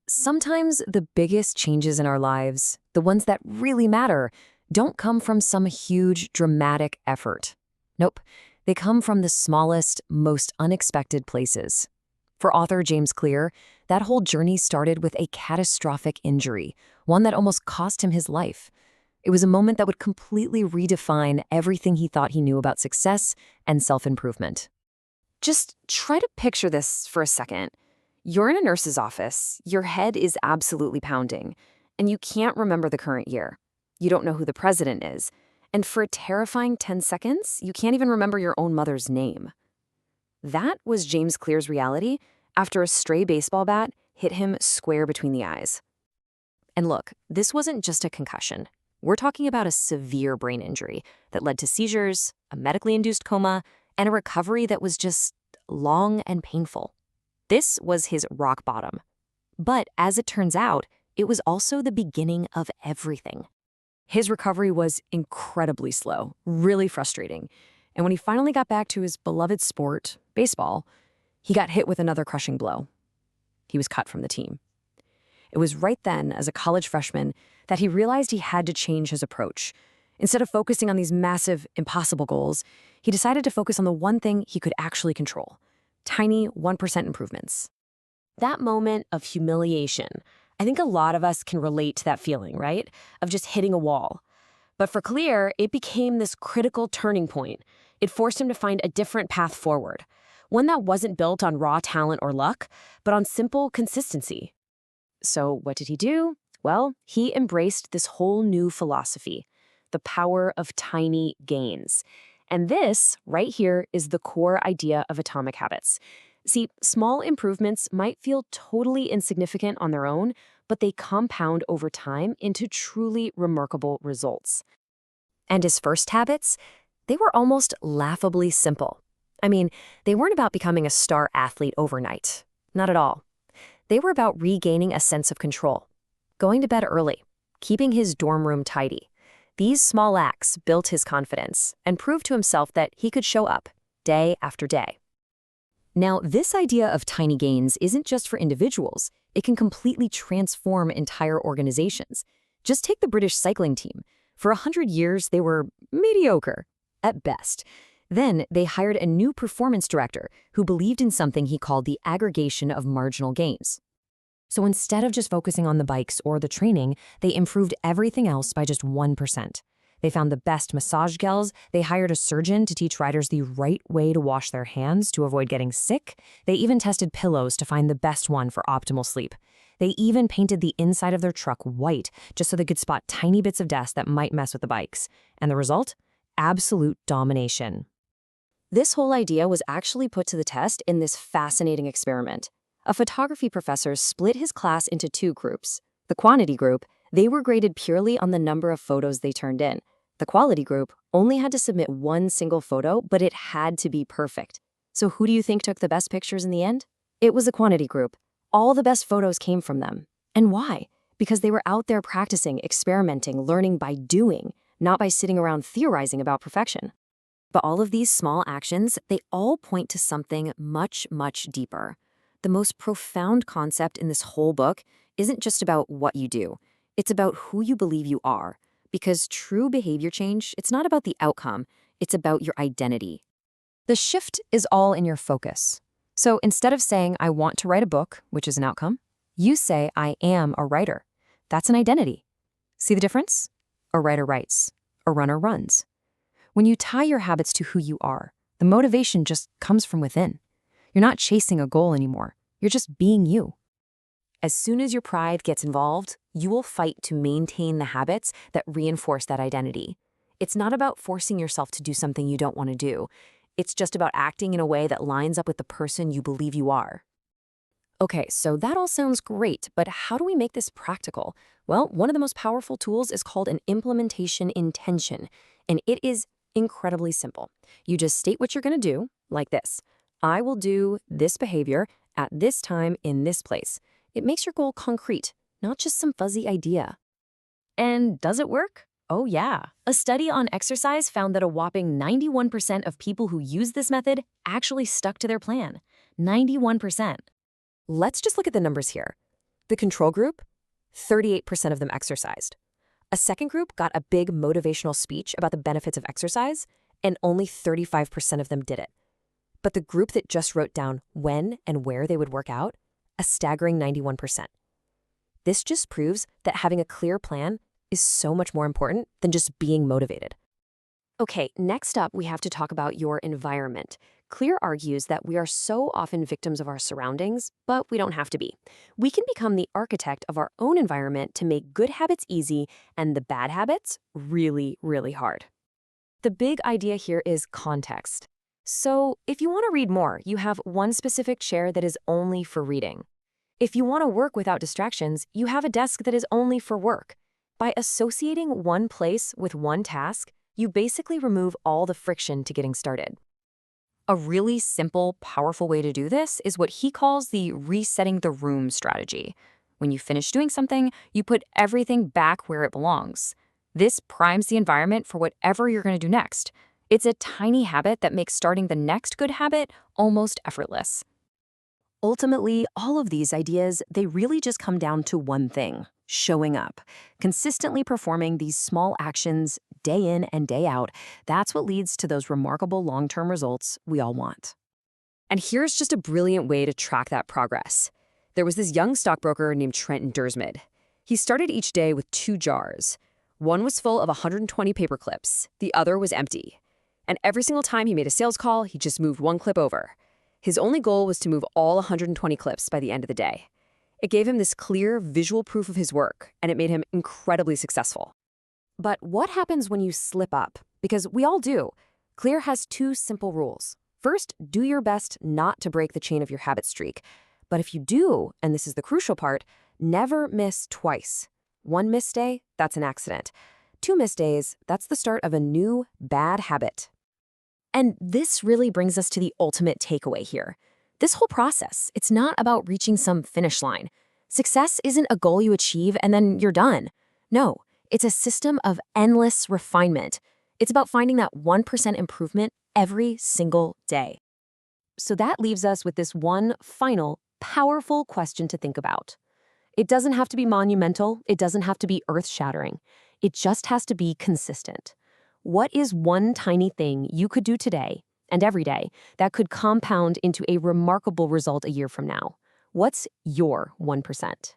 Sometimes the biggest changes in our lives, the ones that really matter, don't come from some huge, dramatic effort. Nope, they come from the smallest, most unexpected places. For author James Clear, that whole journey started with a catastrophic injury, one that almost cost him his life. It was a moment that would completely redefine everything he thought he knew about success and self-improvement. Just try to picture this for a second. You're in a nurse's office, your head is absolutely pounding, and you can't remember the current year. You don't know who the president is, and for a terrifying 10 seconds, you can't even remember your own mother's name. That was James Clear's reality after a stray baseball bat hit him square between the eyes. And look, this wasn't just a concussion. We're talking about a severe brain injury that led to seizures, a medically induced coma, and a recovery that was just long and painful. This was his rock bottom. But as it turns out, it was also the beginning of everything. His recovery was incredibly slow, really frustrating. And when he finally got back to his beloved sport, baseball, he got hit with another crushing blow. He was cut from the team. It was right then, as a college freshman, that he realized he had to change his approach. Instead of focusing on these massive, impossible goals, he decided to focus on the one thing he could actually control: tiny 1% improvements. That moment of humiliation, I think a lot of us can relate to that feeling, right? Of just hitting a wall. But for Clear, it became this critical turning point. It forced him to find a different path forward, one that wasn't built on raw talent or luck, but on simple consistency. So what did he do? Well, he embraced this whole new philosophy, the power of tiny gains. And this, right here, is the core idea of Atomic Habits. See, small improvements might feel totally insignificant on their own, but they compound over time into truly remarkable results. And his first habits, they were almost laughably simple. I mean, they weren't about becoming a star athlete overnight. Not at all. They were about regaining a sense of control, going to bed early, keeping his dorm room tidy. These small acts built his confidence and proved to himself that he could show up day after day. Now, this idea of tiny gains isn't just for individuals. It can completely transform entire organizations. Just take the British cycling team. For 100 years, they were mediocre, at best. Then they hired a new performance director who believed in something he called the aggregation of marginal gains. So instead of just focusing on the bikes or the training, they improved everything else by just 1%. They found the best massage gels, they hired a surgeon to teach riders the right way to wash their hands to avoid getting sick, they even tested pillows to find the best one for optimal sleep. They even painted the inside of their truck white just so they could spot tiny bits of dust that might mess with the bikes. And the result? Absolute domination. This whole idea was actually put to the test in this fascinating experiment. A photography professor split his class into two groups. The quantity group, they were graded purely on the number of photos they turned in. The quality group only had to submit one single photo, but it had to be perfect. So who do you think took the best pictures in the end? It was the quantity group. All the best photos came from them. And why? Because they were out there practicing, experimenting, learning by doing, not by sitting around theorizing about perfection. But all of these small actions, they all point to something much, much deeper. The most profound concept in this whole book isn't just about what you do. It's about who you believe you are. Because true behavior change, it's not about the outcome, it's about your identity. The shift is all in your focus. So instead of saying, I want to write a book, which is an outcome, you say, I am a writer. That's an identity. See the difference? A writer writes. A runner runs. When you tie your habits to who you are, the motivation just comes from within. You're not chasing a goal anymore. You're just being you. As soon as your pride gets involved, you will fight to maintain the habits that reinforce that identity. It's not about forcing yourself to do something you don't want to do. It's just about acting in a way that lines up with the person you believe you are. Okay, so that all sounds great, but how do we make this practical? Well, one of the most powerful tools is called an implementation intention, and it is incredibly simple. You just state what you're going to do, like this. I will do this behavior at this time in this place. It makes your goal concrete, not just some fuzzy idea. And does it work? Oh yeah. A study on exercise found that a whopping 91% of people who used this method actually stuck to their plan. 91%. Let's just look at the numbers here. The control group, 38% of them exercised. A second group got a big motivational speech about the benefits of exercise, and only 35% of them did it. But the group that just wrote down when and where they would work out, a staggering 91%. This just proves that having a clear plan is so much more important than just being motivated. Okay, next up, we have to talk about your environment. Clear argues that we are so often victims of our surroundings, but we don't have to be. We can become the architect of our own environment to make good habits easy and the bad habits really, really hard. The big idea here is context. So if you want to read more, you have one specific chair that is only for reading. If you want to work without distractions, you have a desk that is only for work. By associating one place with one task, you basically remove all the friction to getting started. A really simple, powerful way to do this is what he calls the resetting the room strategy. When you finish doing something, you put everything back where it belongs. This primes the environment for whatever you're going to do next. It's a tiny habit that makes starting the next good habit almost effortless. Ultimately, all of these ideas, they really just come down to one thing: showing up. Consistently performing these small actions day in and day out, that's what leads to those remarkable long-term results we all want. And here's just a brilliant way to track that progress. There was this young stockbroker named Trenton Dursmid. He started each day with 2 jars. One was full of 120 paper clips, the other was empty. And every single time he made a sales call, he just moved one clip over. His only goal was to move all 120 clips by the end of the day. It gave him this clear, visual proof of his work, and it made him incredibly successful. But what happens when you slip up? Because we all do. Clear has 2 simple rules. First, do your best not to break the chain of your habit streak. But if you do, and this is the crucial part, never miss twice. 1 missed day, that's an accident. 2 missed days, that's the start of a new bad habit. And this really brings us to the ultimate takeaway here. This whole process, it's not about reaching some finish line. Success isn't a goal you achieve and then you're done. No, it's a system of endless refinement. It's about finding that 1% improvement every single day. So that leaves us with this one final, powerful question to think about. It doesn't have to be monumental. It doesn't have to be earth-shattering. It just has to be consistent. What is one tiny thing you could do today and every day that could compound into a remarkable result a year from now? What's your 1%?